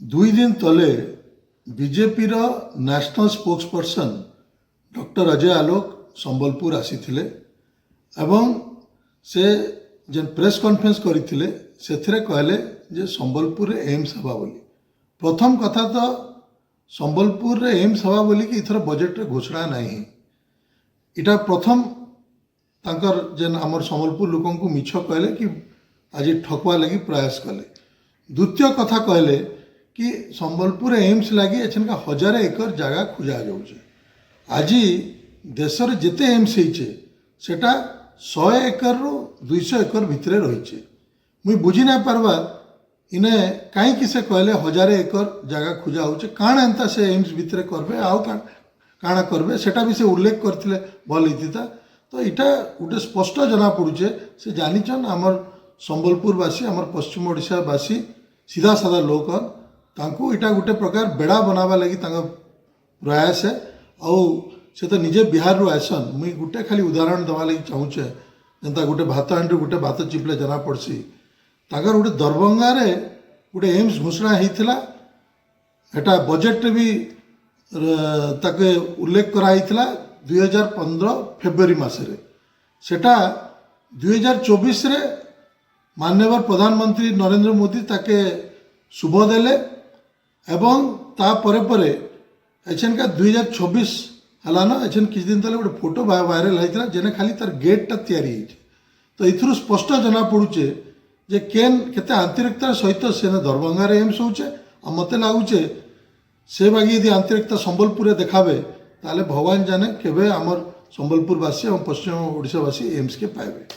दुई दिन तले बीजेपी रो national spokesperson doctor Ajay Alok Sambalpur आसीथिले एवं से जेन प्रेस कॉन्फ्रेंस करथिले सेथिरे कहले जे संबलपुर रे एम्स हवा बोली। प्रथम कथा तो संबलपुर रे एम्स हवा बोली कि इथर बजेट रे घोषणा नहीं। इटा प्रथम तांकर जेन आमर संबलपुर लोकन को मिछ कहले कि आज ठकवा लगी प्रयास कले। द्वितीय कथा कहले कि संबलपुर एम्स लगी एछनका 1000 एकर जगह खोजा जाउछे। आज देशर जेते एम्स होइछे सेटा 100 एकर रु 200 एकर भितरे रहिछे। मुई बुझी ना पारबा इने काई कि से कहले 1000 एकर जगह खोजा होउछे काण एंता से एम्स भितरे करबे आउ काणा करबे सेटा भी से उल्लेख करथिले भल हितिता। तो इटा गोटे स्पष्ट जना पड़ुछे से जानिछन हमर संबलपुरवासी हमर पश्चिम ओडिशावासी सीधा साधा लोक तांको इटा गोटे प्रकार बेड़ा बनावा लगी तांका प्रयास है। आउ से तो निजे बिहार रु आसन मुई गोटे खाली उदाहरण देवा लगी चाहूचे जेनता गोटे भात हांडी गोटे भात चिपले जना पड़सी ताकर गोटे दरभंगा रे गोटे एम्स घोषणा होइथिला। एटा बजेट रे भी ताके उल्लेख कराइथिला 2015 फेब्रुआरी मासरे। सेटा 2024 रे माननीय प्रधानमंत्री नरेंद्र मोदी ताके शुभ देले एवं ता परे परे एछन का 2026 हलान एछन किछ दिन तले गोटे फोटो वायरल होइथिला जेने खाली तार गेट टा तैयारी होइछ। तो इथुरु स्पष्ट जना पड़ुचे जे केन केते आंतरिकतार सहित सेने दरभंगा रे एम्स होउचे। आ मते लागुचे से बागी यदि आंतरिकता संबलपुर देखाबे ताले भगवान जाने केबे आमर संबलपुरवासी और पश्चिम ओडिशावासी एम्स के पाइबे।